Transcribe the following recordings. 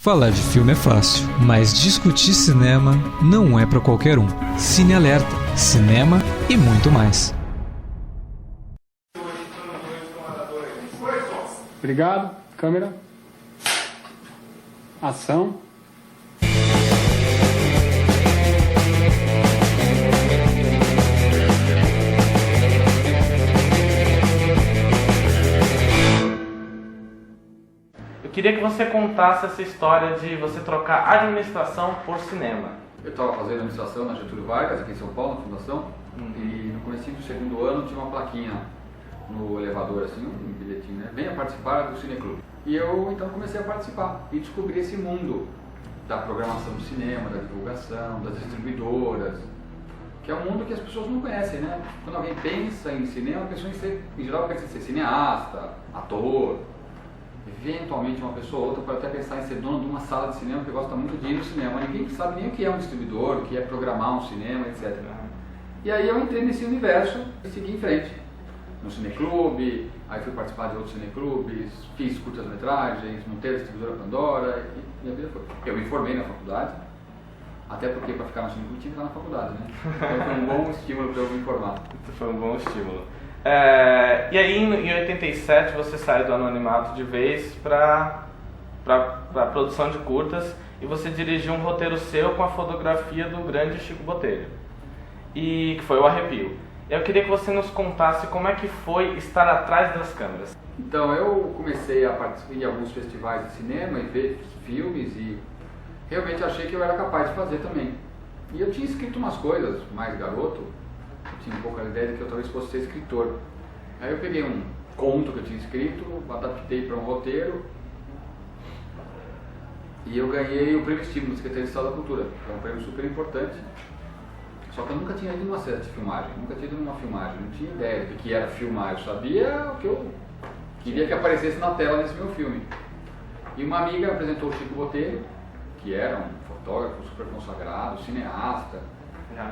Falar de filme é fácil, mas discutir cinema não é para qualquer um. Cine Alerta, cinema e muito mais. Obrigado. Câmera. Ação. Eu queria que você contasse essa história de você trocar administração por cinema. Eu estava fazendo administração na Getúlio Vargas, aqui em São Paulo, na Fundação, e no começo do segundo ano tinha uma plaquinha no elevador, assim, um bilhetinho, né? Venha participar do Cineclube. E eu então comecei a participar e descobri esse mundo da programação do cinema, da divulgação, das distribuidoras, que é um mundo que as pessoas não conhecem, né? Quando alguém pensa em cinema, a pessoa em geral pensa em ser cineasta, ator. Eventualmente uma pessoa ou outra pode até pensar em ser dono de uma sala de cinema que gosta muito de ir no cinema. Ninguém sabe nem o que é um distribuidor, o que é programar um cinema, etc. E aí eu entrei nesse universo e segui em frente. No Cineclube, aí fui participar de outros cineclubes, fiz curtas-metragens, montei a distribuidora Pandora e minha vida foi. Eu me formei na faculdade, até porque para ficar no cineclube tinha que estar na faculdade, né? Então foi um bom estímulo para eu me formar. Foi um bom estímulo. E aí em 87 você saiu do anonimato de vez para a produção de curtas e você dirigiu um roteiro seu com a fotografia do grande Chico Botelho, e que foi o Arrepio. Eu queria que você nos contasse como é que foi estar atrás das câmeras. Então eu comecei a participar de alguns festivais de cinema e ver filmes e realmente achei que eu era capaz de fazer também. E eu tinha escrito umas coisas, mais garoto, eu tinha um pouco a ideia de que eu talvez fosse ser escritor. Aí eu peguei um conto que eu tinha escrito, adaptei para um roteiro e eu ganhei o Prêmio Estímulo da Secretaria de Estado da Cultura, que é um prêmio super importante. Só que eu nunca tinha ido numa set de filmagem, nunca tinha ido numa filmagem, não tinha ideia do que era filmar, eu sabia o que eu queria que aparecesse na tela nesse meu filme. E uma amiga apresentou o Chico Botelho, que era um fotógrafo super consagrado, cineasta,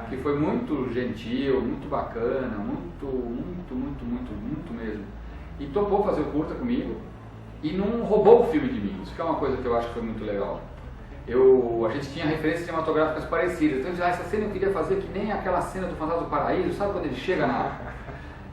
que foi muito gentil, muito bacana, muito mesmo. E topou fazer o curta comigo e não roubou o filme de mim, isso que é uma coisa que eu acho que foi muito legal. A gente tinha referências cinematográficas parecidas, então eu dizia, essa cena eu queria fazer que nem aquela cena do Fantasma do Paraíso, sabe quando ele chega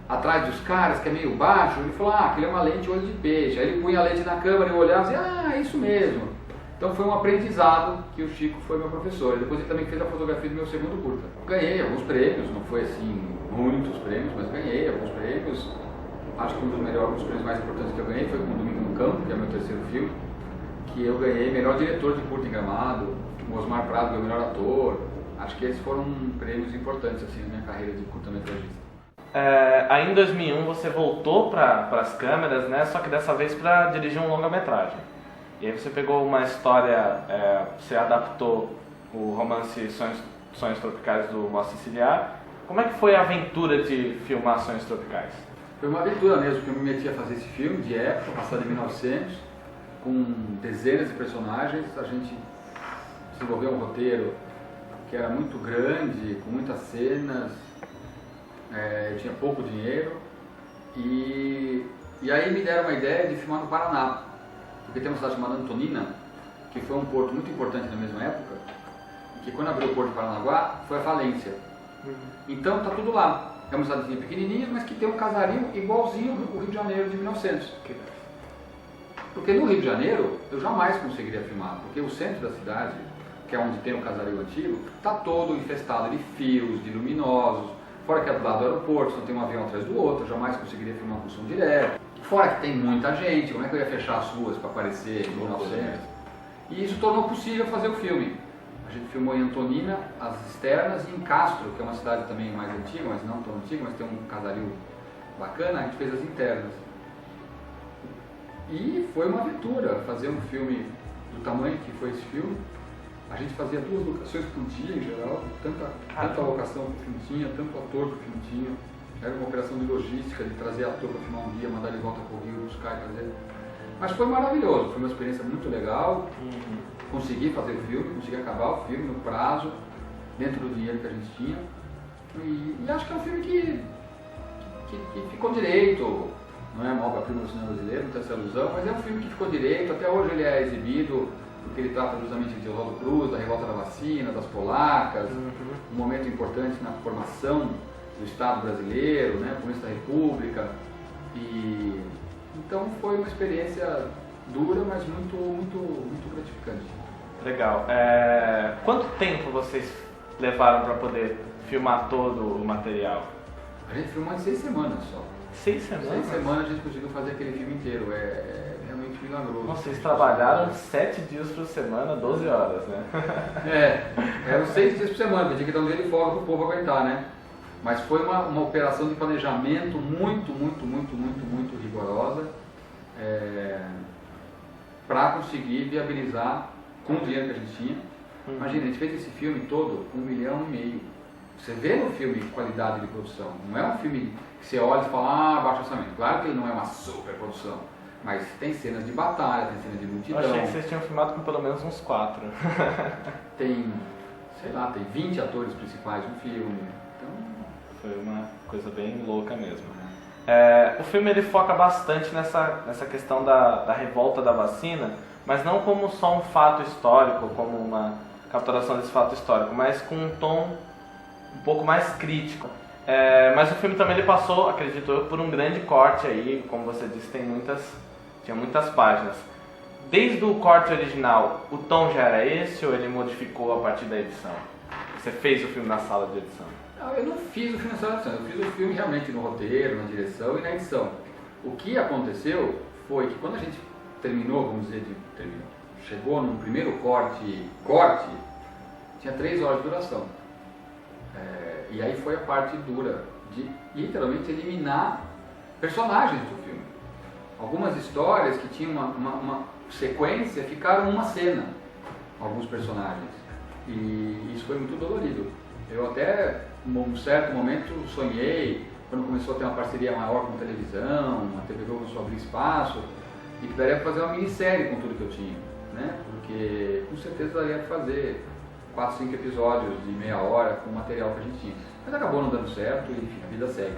atrás dos caras, que é meio baixo, ele falou, aquilo é uma lente olho de peixe, aí ele punha a lente na câmera e eu olhava e dizia, é isso mesmo. Então foi um aprendizado que o Chico foi meu professor, e depois ele também fez a fotografia do meu segundo curta. Ganhei alguns prêmios, não foi assim muitos prêmios, mas ganhei alguns prêmios. Acho que um dos prêmios mais importantes que eu ganhei foi com o Domingo no Campo, que é o meu terceiro filme, que eu ganhei melhor diretor de curta em Gramado, o Osmar Prado ganhou melhor ator. Acho que esses foram prêmios importantes assim, na minha carreira de curta-metragista. Aí em 2001 você voltou para as câmeras, né? Só que dessa vez para dirigir um longa-metragem. E aí você pegou uma história, você adaptou o romance Sonhos Tropicais do Moacir Ciliar. Como é que foi a aventura de filmar Sonhos Tropicais? Foi uma aventura mesmo, porque eu me meti a fazer esse filme de época, passado em 1900. Com dezenas de personagens, a gente desenvolveu um roteiro que era muito grande, com muitas cenas, eu tinha pouco dinheiro e aí me deram uma ideia de filmar no Paraná, porque tem uma cidade chamada Antonina, que foi um porto muito importante na mesma época, que quando abriu o porto de Paranaguá foi a falência. Então tá tudo lá, é uma cidadezinha pequenininha, mas que tem um casario igualzinho ao Rio de Janeiro de 1900. Porque no Rio de Janeiro eu jamais conseguiria filmar, porque o centro da cidade, que é onde tem o casario antigo, está todo infestado de fios, de luminosos, fora que é do lado do aeroporto, só tem um avião atrás do outro, eu jamais conseguiria filmar com som direto. Fora que tem muita gente, como é que eu ia fechar as ruas para aparecer em 1900? E isso tornou possível fazer o filme. A gente filmou em Antonina as externas e em Castro, que é uma cidade também mais antiga, mas não tão antiga, mas tem um casario bacana, a gente fez as internas. E foi uma aventura fazer um filme do tamanho que foi esse filme. A gente fazia 2 locações por dia em geral, tanta locação que o filme tinha, tanto ator que o filme tinha. Era uma operação de logística, de trazer ator para filmar um dia, mandar ele de volta para o Rio, buscar e trazer. Mas foi maravilhoso, foi uma experiência muito legal. Consegui fazer o filme, consegui acabar o filme no prazo, dentro do dinheiro que a gente tinha. E acho que é um filme que ficou direito. Não é uma obra-prima do cinema brasileiro, não tem essa ilusão, mas é um filme que ficou direito, até hoje ele é exibido porque ele trata justamente de Oswaldo Cruz, da revolta da vacina, das polacas, um momento importante na formação do Estado brasileiro, né, o começo da República. E então foi uma experiência dura, mas muito gratificante. Legal. Quanto tempo vocês levaram para poder filmar todo o material? A gente filmou em 6 semanas só. 6 semanas? 6 semanas a gente conseguiu fazer aquele filme inteiro. É realmente milagroso. Vocês trabalharam 7 dias por semana, 12 horas, né? Eram 6 dias por semana, tinha que dar um dia de folga para o povo aguentar, né? Mas foi uma operação de planejamento muito rigorosa para conseguir viabilizar com o dinheiro que a gente tinha. Imagina, a gente fez esse filme todo, 1,5 milhão. Você vê no filme qualidade de produção, não é um filme que você olha e fala, baixo orçamento. Claro que ele não é uma super produção, mas tem cenas de batalha, tem cenas de multidão. Eu achei que vocês tinham filmado com pelo menos uns 4. Tem, sei lá, tem 20 atores principais no filme. Então... Foi uma coisa bem louca mesmo. O filme ele foca bastante nessa questão da revolta da vacina, mas não como só um fato histórico, como uma capturação desse fato histórico, mas com um tom um pouco mais crítico. Mas o filme também ele passou, acredito eu, por um grande corte aí, como você disse, tinha muitas páginas. Desde o corte original, o tom já era esse ou ele modificou a partir da edição? Você fez o filme na sala de edição? Não, eu não fiz o filme na sala de edição, eu fiz o filme realmente no roteiro, na direção e na edição. O que aconteceu foi que quando a gente terminou, vamos dizer, chegou num primeiro corte, tinha 3 horas de duração. E aí foi a parte dura de literalmente eliminar personagens do filme. Algumas histórias que tinham uma sequência ficaram uma cena, alguns personagens. E isso foi muito dolorido. Eu até, num certo momento, sonhei, quando começou a ter uma parceria maior com a televisão, a TV Globo começou a abrir espaço, e que daria para fazer uma minissérie com tudo que eu tinha, né? Porque com certeza daria para fazer 4, 5 episódios de meia hora com o material que a gente tinha. Mas acabou não dando certo e enfim, a vida segue.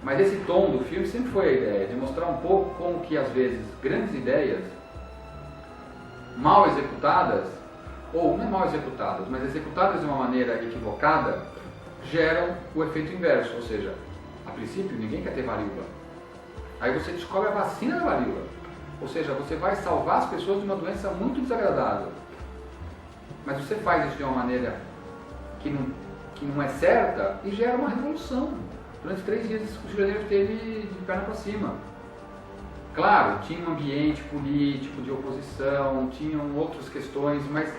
Mas esse tom do filme sempre foi a ideia de mostrar um pouco como que às vezes grandes ideias mal executadas, ou não é mal executadas, mas executadas de uma maneira equivocada, geram o efeito inverso, ou seja, a princípio ninguém quer ter varíola. Aí você descobre a vacina da varíola, ou seja, você vai salvar as pessoas de uma doença muito desagradável. Mas você faz isso de uma maneira que não é certa e gera uma revolução. Durante 3 dias o Rio de Janeiro esteve de perna para cima. Claro, tinha um ambiente político de oposição, tinham outras questões, mas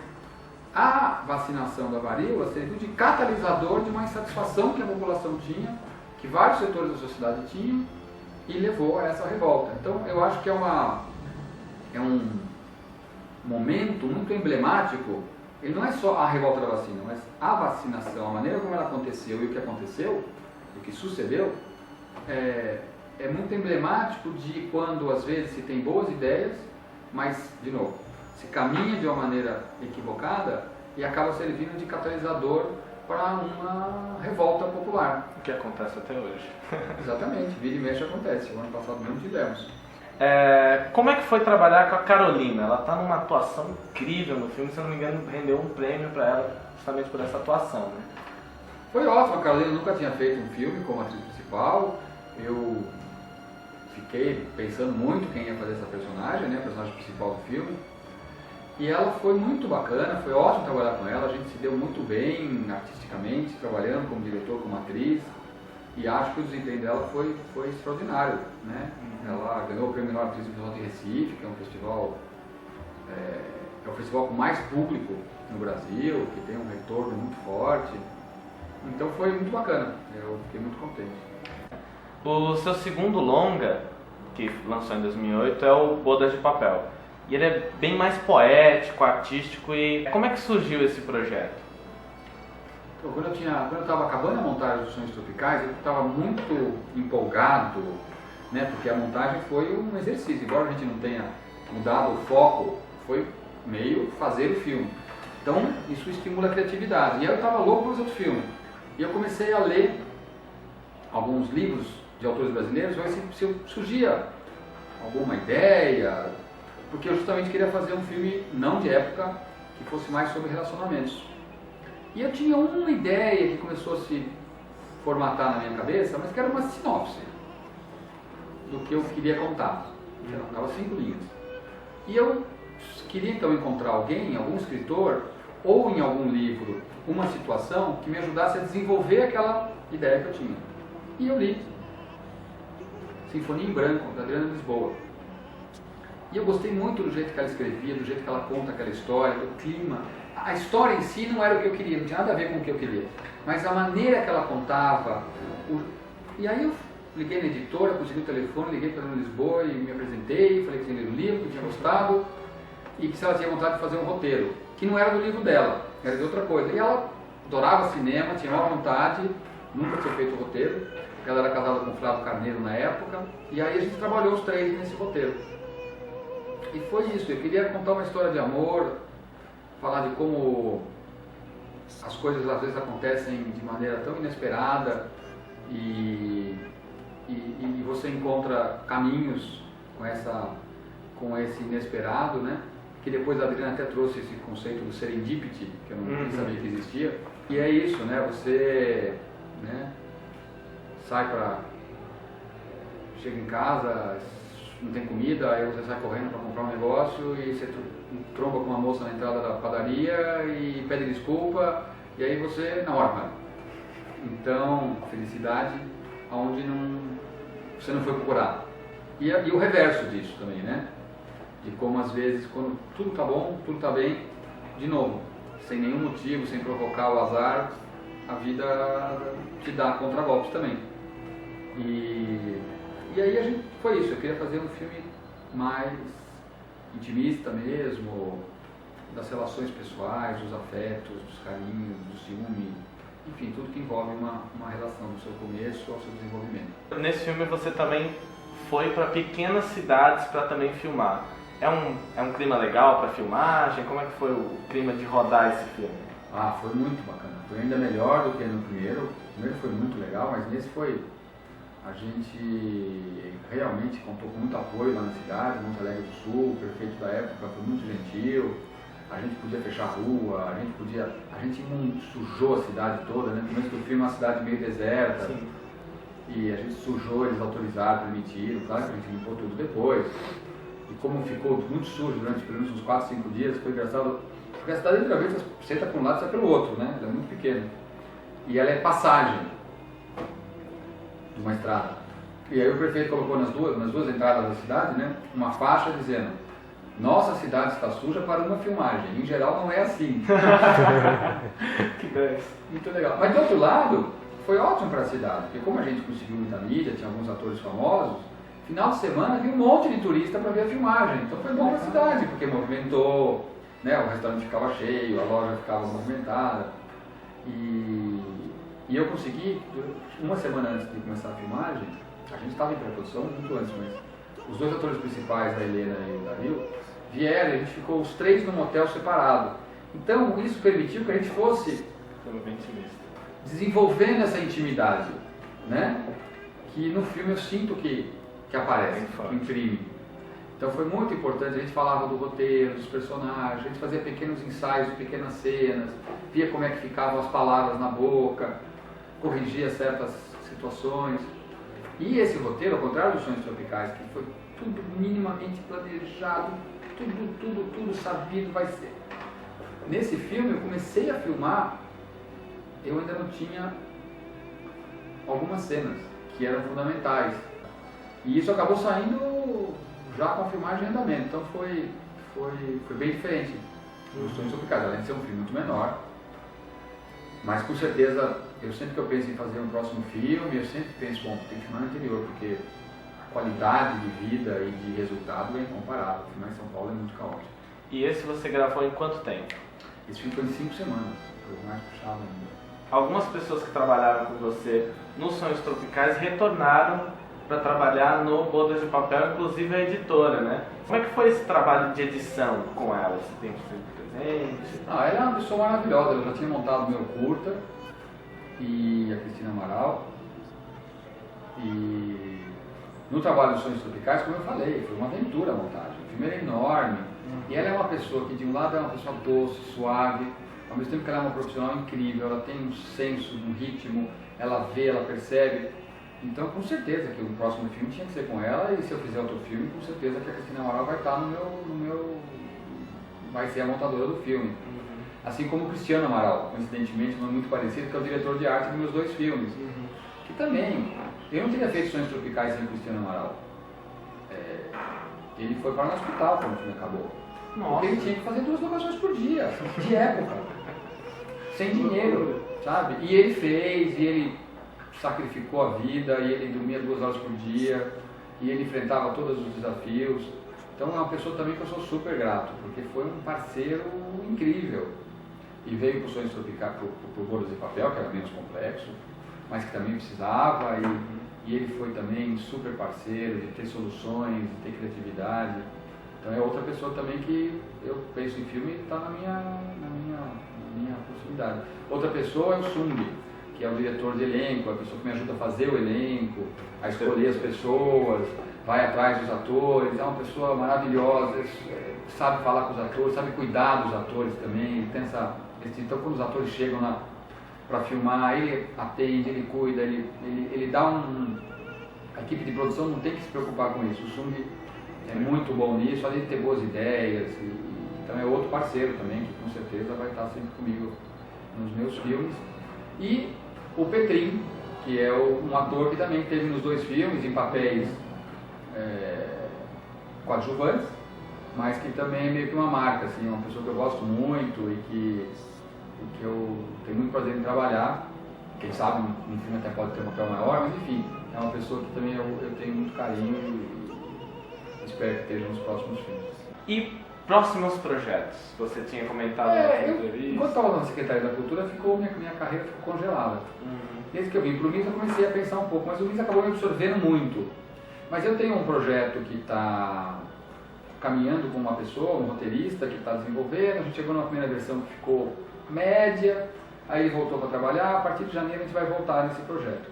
a vacinação da varíola serviu de catalisador de uma insatisfação que a população tinha, que vários setores da sociedade tinham, e levou a essa revolta. Então eu acho que é um momento muito emblemático. Ele não é só a revolta da vacina, mas a vacinação, a maneira como ela aconteceu e o que aconteceu, o que sucedeu, é muito emblemático de quando às vezes se tem boas ideias, mas, de novo, se caminha de uma maneira equivocada e acaba servindo de catalisador para uma revolta popular. O que acontece até hoje. Exatamente, vira e mexe acontece. O ano passado mesmo tivemos. Como é que foi trabalhar com a Carolina? Ela está numa atuação incrível no filme, se não me engano, rendeu um prêmio para ela justamente por essa atuação, né? Foi ótimo, a Carolina nunca tinha feito um filme como atriz principal. Eu fiquei pensando muito quem ia fazer essa personagem, né, a personagem principal do filme. E ela foi muito bacana, foi ótimo trabalhar com ela, a gente se deu muito bem artisticamente, trabalhando como diretor, como atriz. E acho que o desempenho dela foi extraordinário, né? Ela ganhou o prêmio Melhor Atriz do Festival de Recife, que é um festival, é o festival com mais público no Brasil, que tem um retorno muito forte. Então foi muito bacana, eu fiquei muito contente. O seu segundo longa, que lançou em 2008, é o Bodas de Papel. E ele é bem mais poético, artístico. E como é que surgiu esse projeto? Quando eu estava acabando a montagem dos Sonhos Tropicais, eu estava muito empolgado, né, porque a montagem foi um exercício. Embora a gente não tenha mudado o foco, foi meio fazer o filme. Então isso estimula a criatividade. E aí eu estava louco para fazer outro filme. E eu comecei a ler alguns livros de autores brasileiros, para ver se surgia alguma ideia, porque eu justamente queria fazer um filme não de época, que fosse mais sobre relacionamentos. E eu tinha uma ideia que começou a se formatar na minha cabeça, mas que era uma sinopse do que eu queria contar. Dava 5 linhas. E eu queria então encontrar alguém, algum escritor, ou em algum livro, uma situação que me ajudasse a desenvolver aquela ideia que eu tinha. E eu li Sinfonia em Branco, da Adriana Lisboa. E eu gostei muito do jeito que ela escrevia, do jeito que ela conta aquela história, do clima. A história em si não era o que eu queria, não tinha nada a ver com o que eu queria. Mas a maneira que ela contava... E aí eu liguei na editora, consegui o telefone, liguei para a Adriana Lisboa e me apresentei, falei que tinha lido o livro, que tinha gostado, e que se ela tinha vontade de fazer um roteiro, que não era do livro dela, era de outra coisa. E ela adorava cinema, tinha uma vontade, nunca tinha feito roteiro. Ela era casada com o Flávio Carneiro na época, e aí a gente trabalhou os 3 nesse roteiro. E foi isso, eu queria contar uma história de amor, falar de como as coisas às vezes acontecem de maneira tão inesperada e você encontra caminhos com esse inesperado, né? Que depois a Adriana até trouxe esse conceito do serendipity, que eu não sabia que existia. E é isso, né? Você, né, chega em casa, não tem comida, aí você sai correndo para comprar um negócio e você tromba com uma moça na entrada da padaria e pede desculpa, e aí você na hora. Então, a felicidade aonde você não foi procurar. E o reverso disso também, né? De como às vezes, quando tudo tá bom, tudo tá bem, de novo, sem nenhum motivo, sem provocar o azar, a vida te dá contragolpes também. E aí foi isso, eu queria fazer um filme mais intimista mesmo, das relações pessoais, dos afetos, dos carinhos, do ciúme, enfim, tudo que envolve uma relação do seu começo ao seu desenvolvimento. Nesse filme você também foi para pequenas cidades para também filmar. É um clima legal para filmagem? Como é que foi o clima de rodar esse filme? Ah, foi muito bacana. Foi ainda melhor do que no primeiro. O primeiro foi muito legal, mas nesse a gente realmente contou com muito apoio lá na cidade, Monte Alegre do Sul, o prefeito da época foi muito gentil, a gente podia fechar a rua, a gente não sujou a cidade toda, né? No começo do filme é uma cidade meio deserta. Sim. E a gente sujou, eles autorizaram, permitiram, claro que a gente limpou tudo depois. E como ficou muito sujo durante pelo menos uns 4, 5 dias, foi engraçado, porque a cidade literalmente você entra para um lado e sai pelo outro, né? Ela é muito pequena. E ela é passagem de uma estrada. E aí o prefeito colocou nas duas entradas da cidade, né, uma faixa dizendo: nossa cidade está suja para uma filmagem. Em geral não é assim. Que bem. Muito legal. Mas do outro lado, foi ótimo para a cidade, porque como a gente conseguiu muita mídia, tinha alguns atores famosos, final de semana havia um monte de turista para ver a filmagem. Então foi bom para a cidade, porque movimentou, né, o restaurante ficava cheio, a loja ficava movimentada. E eu consegui, uma semana antes de começar a filmagem, a gente estava em pré-produção muito antes, mas os 2 atores principais, a Helena e o Dario, vieram e a gente ficou os 3 num hotel separado. Então isso permitiu que a gente fosse desenvolvendo essa intimidade, né? Que no filme eu sinto que aparece, que imprime. Então foi muito importante, a gente falava do roteiro, dos personagens, a gente fazia pequenos ensaios, pequenas cenas, via como é que ficavam as palavras na boca, corrigia certas situações. E esse roteiro, ao contrário dos Sonhos Tropicais, que foi tudo minimamente planejado, tudo sabido vai ser. Nesse filme eu comecei a filmar, eu ainda não tinha algumas cenas que eram fundamentais. E isso acabou saindo já com a filmagem em andamento, então foi bem diferente dos Sonhos Tropicais, além de ser um filme muito menor. Mas com certeza, sempre que eu penso em fazer um próximo filme, eu sempre penso, bom, tem que filmar no interior, porque a qualidade de vida e de resultado é incomparável. Filmar em São Paulo é muito caótico. E esse você gravou em quanto tempo? Esse filme foi em 5 semanas, foi mais puxado ainda. Algumas pessoas que trabalharam com você nos Sonhos Tropicais retornaram para trabalhar no Bodas de Papel, inclusive a editora, né? Como é que foi esse trabalho de edição com ela? Você tem presente? Ela é uma pessoa maravilhosa. Eu já tinha montado o meu curta e a Cristina Amaral. E No trabalho dos Sonhos Tropicais, como eu falei, foi uma aventura a montagem. O filme era enorme. E ela é uma pessoa que, de um lado, é uma pessoa doce, suave, ao mesmo tempo que ela é uma profissional incrível, ela tem um senso, um ritmo, ela vê, ela percebe. Então, com certeza que o próximo filme tinha que ser com ela, e se eu fizer outro filme, com certeza que a Cristina Amaral vai estar vai ser a montadora do filme. Assim como o Cristiano Amaral, coincidentemente, um nome muito parecido, que é o diretor de arte dos meus 2 filmes. Que também, eu não teria feito Sonhos Tropicais sem o Cristiano Amaral. Ele foi para o hospital quando o filme acabou. Porque ele tinha que fazer 2 locações por dia, de época, sem dinheiro, sabe? E ele fez, e ele sacrificou a vida, e ele dormia 2 horas por dia, e ele enfrentava todos os desafios. Então é uma pessoa também que eu sou super grato, porque foi um parceiro incrível. E veio para o Sonhos Tropicais, para o Bolos de Papel, que era menos complexo, mas que também precisava, e ele foi também super parceiro de ter soluções, de ter criatividade. Então é outra pessoa também que eu penso em filme e está na minha possibilidade. Outra pessoa é o Sung, que é o diretor de elenco, a pessoa que me ajuda a fazer o elenco, a escolher as pessoas, vai atrás dos atores, é uma pessoa maravilhosa, sabe falar com os atores, sabe cuidar dos atores também. Ele tem então quando os atores chegam para filmar, ele atende, ele cuida, ele dá a equipe de produção não tem que se preocupar com isso. O Sung é muito bom nisso, além de ter boas ideias, então é outro parceiro também, que com certeza vai estar sempre comigo nos meus filmes. E o Petrin, que é um ator que também teve nos 2 filmes, em papéis coadjuvantes, mas que também é meio que uma marca, assim, uma pessoa que eu gosto muito e que eu tenho muito prazer em trabalhar. Quem sabe um filme até pode ter um papel maior, mas enfim, é uma pessoa que também eu tenho muito carinho e espero que esteja nos próximos filmes. E próximos projetos? Você tinha comentado na entrevista. Enquanto estava na Secretaria da Cultura, minha carreira ficou congelada. Desde que eu vim para o MIS, eu comecei a pensar um pouco, mas o MIS acabou me absorvendo muito. Mas eu tenho um projeto que está caminhando com uma pessoa, um roteirista que está desenvolvendo. A gente chegou numa primeira versão que ficou média, aí ele voltou para trabalhar. A partir de janeiro a gente vai voltar nesse projeto.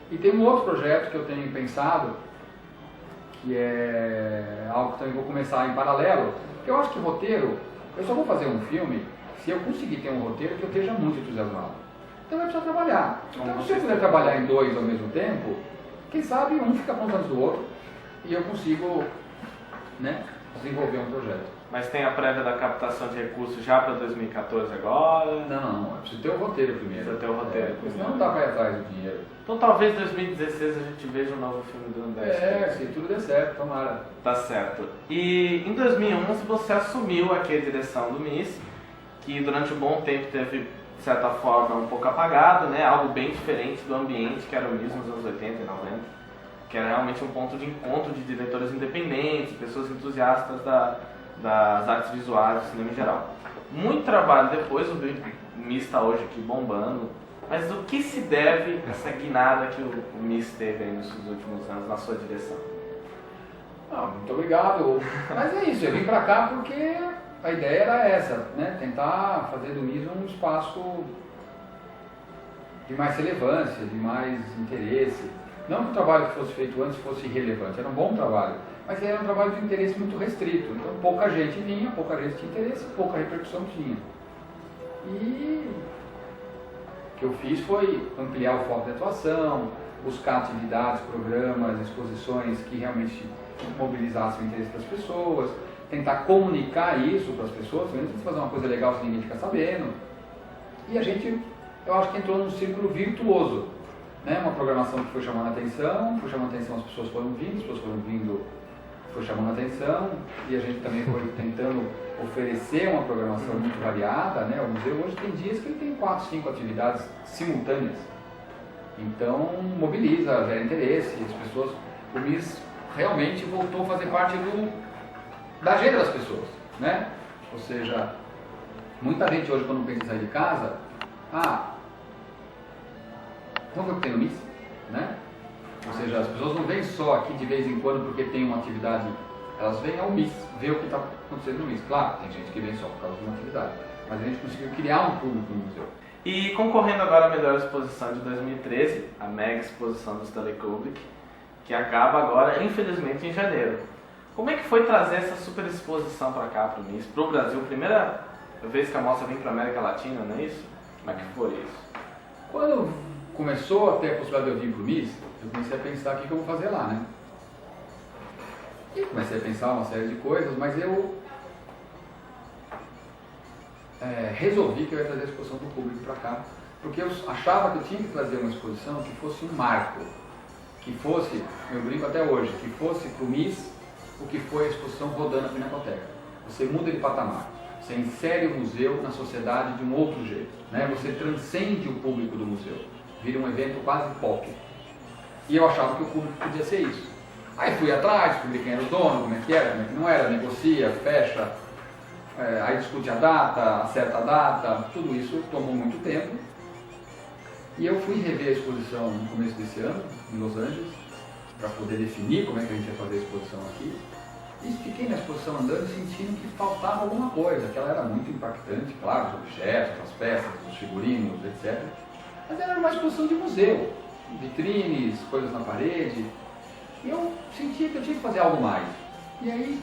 E tem um outro projeto que eu tenho pensado, que é algo que também vou começar em paralelo, que eu acho que roteiro, eu só vou fazer um filme se eu conseguir ter um roteiro que eu esteja muito entusiasmado. Então eu preciso trabalhar. Então se eu puder trabalhar em 2 ao mesmo tempo, quem sabe um fica apontando do outro e eu consigo, desenvolver um projeto. Mas tem a prévia da captação de recursos já para 2014 agora? Não, eu preciso ter o roteiro primeiro. Precisa ter o roteiro primeiro. Senão não dá para ir atrás do dinheiro. Então talvez em 2016 a gente veja um novo filme do André. Se tudo der certo, tomara. Tá certo. E em 2011 você assumiu aqui a direção do MIS, que durante um bom tempo teve, de certa forma, um pouco apagado, algo bem diferente do ambiente que era o MIS nos anos 80 e 90, que era realmente um ponto de encontro de diretores independentes, pessoas entusiastas das artes visuais, do cinema em geral. Muito trabalho depois, o MIS está hoje aqui bombando, mas do que se deve essa guinada que o MIS teve aí nos últimos anos na sua direção? Muito obrigado. Mas é isso, eu vim para cá porque a ideia era essa, tentar fazer do MIS um espaço de mais relevância, de mais interesse. Não que o trabalho que fosse feito antes fosse irrelevante, era um bom trabalho, mas era um trabalho de interesse muito restrito. Então pouca gente vinha, pouca gente tinha interesse, pouca repercussão tinha. E o que eu fiz foi ampliar o foco de atuação, buscar atividades, programas, exposições que realmente mobilizassem o interesse das pessoas, tentar comunicar isso para as pessoas, mesmo fazer uma coisa legal se ninguém ficar sabendo. E a gente, eu acho que entrou num círculo virtuoso. Uma programação que foi chamando a atenção, as pessoas foram vindo, foi chamando a atenção, e a gente também foi tentando oferecer uma programação muito variada. O museu hoje tem dias que ele tem 4, 5 atividades simultâneas. Então mobiliza, gera interesse, as pessoas, o MIS realmente voltou a fazer parte da agenda das pessoas, Ou seja, muita gente hoje quando pensa em sair de casa, vamos ver o que tem no MIS, Ou seja, as pessoas não vêm só aqui de vez em quando porque tem uma atividade, elas vêm ao MIS, ver o que está acontecendo no MIS. Claro, tem gente que vem só por causa de uma atividade, mas a gente conseguiu criar um público no museu. E concorrendo agora à melhor exposição de 2013, a mega exposição do Stanley Kubrick, que acaba agora, infelizmente, em janeiro. Como é que foi trazer essa super exposição para cá, para o Brasil? Primeira vez que a mostra vem para a América Latina, não é isso? Como é que foi isso? Quando começou a ter a possibilidade de eu vir para o MIS, eu comecei a pensar o que eu vou fazer lá, né? E comecei a pensar uma série de coisas, mas eu resolvi que eu ia trazer a exposição do público para cá, porque eu achava que eu tinha que trazer uma exposição que fosse um marco, que fosse, eu brinco até hoje, que fosse para o MIS o que foi a exposição rodando a Pinacoteca. Você muda de patamar, você insere o museu na sociedade de um outro jeito, né? Você transcende o público do museu, vira um evento quase pop. E eu achava que o público podia ser isso. Aí fui atrás, descobri quem era o dono, como é que era, como é que não era, negocia, fecha, aí discute a data, acerta a data, tudo isso tomou muito tempo. E eu fui rever a exposição no começo desse ano, em Los Angeles, para poder definir como é que a gente ia fazer a exposição aqui. E fiquei na exposição andando e sentindo que faltava alguma coisa, que ela era muito impactante, claro, os objetos, as peças, os figurinos, etc. Mas era uma exposição de museu, vitrines, coisas na parede. E eu sentia que eu tinha que fazer algo mais. E aí,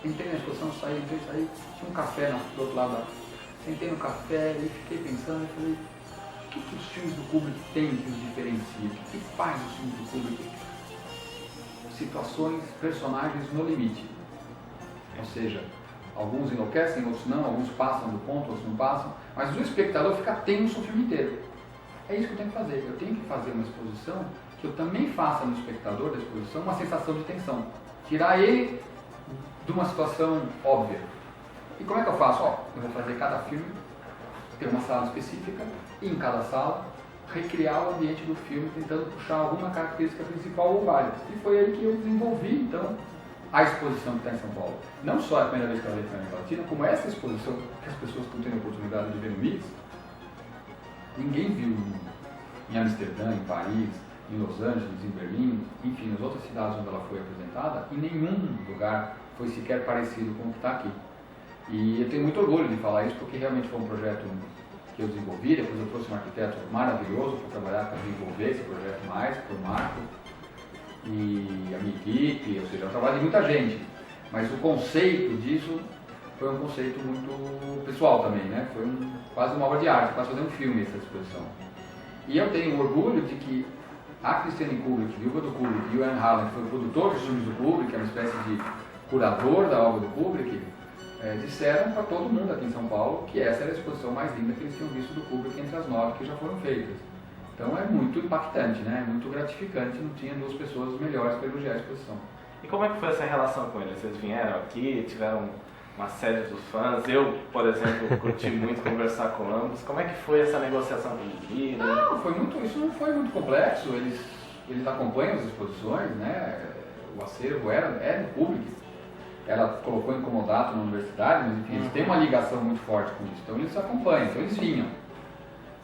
entrei na exposição, saí, tinha um café do outro lado. Sentei no café e fiquei pensando, e falei, o que os filmes do Kubrick têm que os diferencia? O que faz os filmes do Kubrick? Situações, personagens no limite. Ou seja, alguns enlouquecem, outros não, alguns passam do ponto, outros não passam, mas o espectador fica tenso o filme inteiro. É isso que eu tenho que fazer. Eu tenho que fazer uma exposição que eu também faça no espectador da exposição uma sensação de tensão. Tirar ele de uma situação óbvia. E como é que eu faço? Eu vou fazer cada filme, ter uma sala específica, e em cada sala recriar o ambiente do filme, tentando puxar alguma característica principal ou várias. E foi aí que eu desenvolvi, então, a exposição que está em São Paulo. Não só a primeira vez que eu falei para a América Latina, como essa exposição que as pessoas estão tendo a oportunidade de ver no MIS, ninguém viu em Amsterdã, em Paris, em Los Angeles, em Berlim, enfim, nas outras cidades onde ela foi apresentada, em nenhum lugar foi sequer parecido com o que está aqui. E eu tenho muito orgulho de falar isso, porque realmente foi um projeto que eu desenvolvi, depois eu trouxe um arquiteto maravilhoso para trabalhar, para desenvolver esse projeto mais, para o Marco e a minha equipe, ou seja, é um trabalho de muita gente, mas o conceito disso foi um conceito muito pessoal também, né? Foi quase uma obra de arte, quase fazer um filme essa exposição. E eu tenho orgulho de que a Christiane Kubrick, viúva do Kubrick, e o Ian Harlan, que foi o produtor dos filmes do Kubrick, que é uma espécie de curador da obra do Kubrick, disseram para todo mundo aqui em São Paulo que essa era a exposição mais linda que eles tinham visto do Kubrick entre as 9 que já foram feitas. Então é muito impactante, né? É muito gratificante, não tinha duas pessoas melhores para elogiar a exposição. E como é que foi essa relação com eles? Vocês vieram aqui, tiveram uma série dos fãs, eu, por exemplo, curti muito conversar com ambos. Como é que foi essa negociação com eles? Não, isso não foi muito complexo, eles acompanham as exposições, né? O acervo é do Kubrick. Ela colocou em comodato na universidade, mas enfim, eles têm uma ligação muito forte com isso, então eles acompanham, então eles vinham.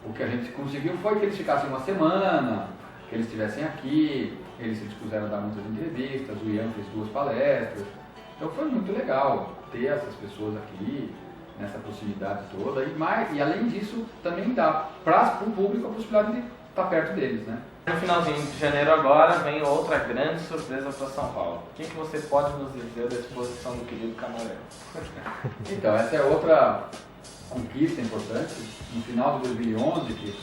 O que a gente conseguiu foi que eles ficassem uma semana, que eles estivessem aqui, eles se dispuseram a dar muitas entrevistas, o Ian fez 2 palestras, então foi muito legal ter essas pessoas aqui, nessa proximidade toda, e além disso, também dá para o público a possibilidade de estar perto deles, né? No finalzinho de janeiro agora vem outra grande surpresa para São Paulo. O que você pode nos dizer da exposição do querido Camarão? Então, essa é outra conquista importante. No final de 2011, que é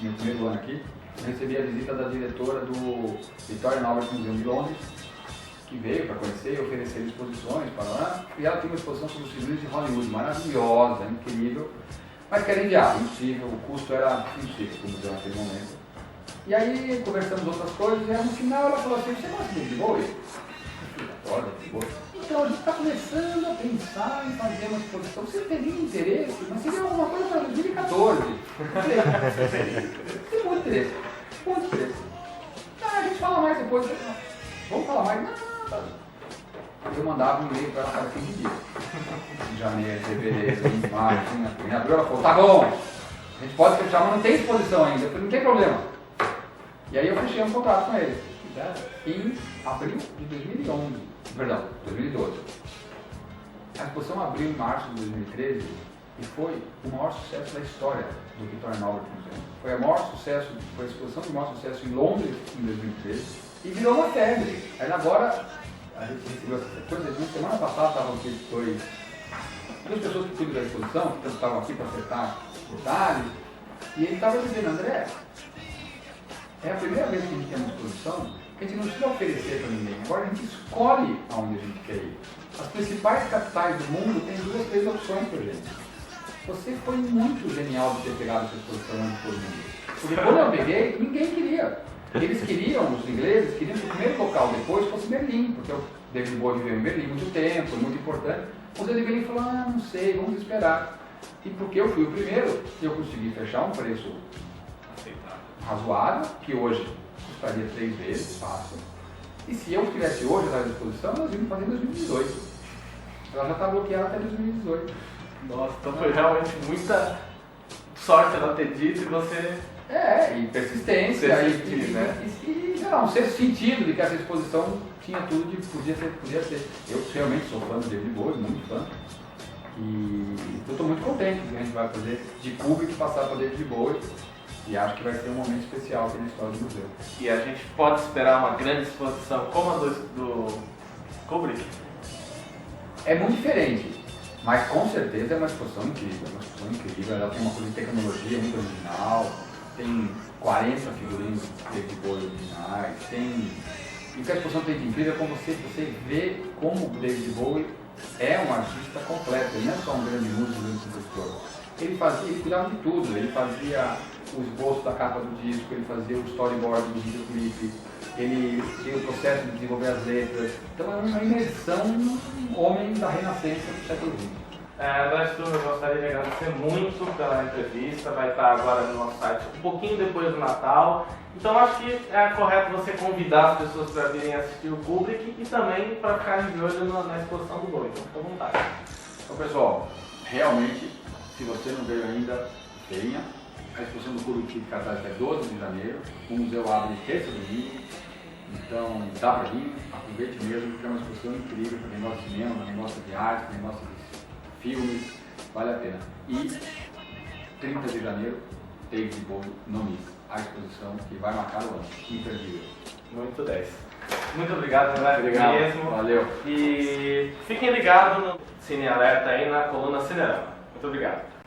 meu primeiro ano aqui, eu recebi a visita da diretora do Victoria and Albert Museum de Londres, que veio para conhecer e oferecer exposições para lá. E ela tem uma exposição sobre os figurinos de Hollywood, maravilhosa, incrível, mas que era inviável, impossível, o custo era impossível para o museu naquele momento. E aí conversamos outras coisas, e no final ela falou assim, você gosta de Bowie? Então a gente está começando a pensar em fazer uma exposição. Você teria interesse, mas seria alguma coisa para 2014. Tem muito interesse, muito interesse. A gente fala mais depois. Vamos falar mais? Não. Eu mandava um e-mail para ela cada 15 dias. Em janeiro, fevereiro, em março, em abril, ela falou, tá bom, a gente pode fechar, mas não tem exposição ainda. Eu falei, não tem problema. E aí eu fechei um contrato com eles, em abril de 2012. A exposição abriu em março de 2013 e foi o maior sucesso da história do Victoria and Albert Museum. Foi a exposição de maior sucesso em Londres em 2013 E virou uma febre. Aí agora, a gente recebeu essa coisa, na semana passada estavam aqui duas pessoas que cuidam da exposição, que estavam aqui para acertar detalhes, e ele estava dizendo, André, é a primeira vez que a gente tem uma exposição que a gente não precisa oferecer para ninguém, agora a gente escolhe aonde a gente quer ir. As principais capitais do mundo têm 2, 3 opções para a gente. Você foi muito genial de ter pegado essa exposição antes de todo mundo. Porque quando eu peguei, ninguém queria. Eles queriam, os ingleses, queriam que o primeiro local depois fosse Berlim, porque o David Bowie viveu em Berlim muito tempo, foi muito importante. O David Berlim falou, não sei, vamos esperar. E porque eu fui o primeiro, eu consegui fechar um preço razoável, que hoje custaria 3 vezes, fácil. E se eu tivesse hoje essa exposição, nós íamos fazer em 2018. Ela já está bloqueada até 2018. Nossa, então foi realmente muita sorte ela ter dito e você... E persistência, sei lá, um certo sentido de que essa exposição tinha tudo de podia ser. Eu realmente sou fã do David Bowie, muito fã. E estou muito contente que a gente vai fazer de Kubrick passar para David Bowie. E acho que vai ser um momento especial aqui na história do museu. E a gente pode esperar uma grande exposição como a do Kubrick? É muito diferente, mas com certeza é uma exposição incrível, ela tem uma coisa de tecnologia muito original, tem 40 figurinos de David Bowie originais, e o que a exposição tem de incrível é como você vê como o David Bowie é um artista completo, ele não é só um grande músico, um grande compositor. Ele cuidava de tudo, ele fazia o esboço da capa do disco, ele fazia o storyboard do videoclipe, ele tem o processo de desenvolver as letras. Então é uma imersão num homem da renascença do século XX. André, eu gostaria de agradecer muito pela entrevista, vai estar agora no nosso site um pouquinho depois do Natal. Então acho que é correto você convidar as pessoas para virem assistir o Kubrick e também para ficarem de olho na exposição do Bowie. Então fica à vontade. Então pessoal, realmente, se você não veio ainda, venha. A exposição do Kubrick fica cartaz até 12 de janeiro, o museu abre terça e domingo, então dá para vir, aproveite mesmo, porque é uma exposição incrível para quem gosta de cinema, para quem gosta de arte, para quem gosta de filmes, vale a pena. E 30 de janeiro, David Bowie no MIS, a exposição que vai marcar o ano, imperdível. Muito 10. Muito obrigado, André. Obrigado mesmo. Valeu. E fiquem ligados no Cine Alerta aí na coluna Cinerama. Muito obrigado.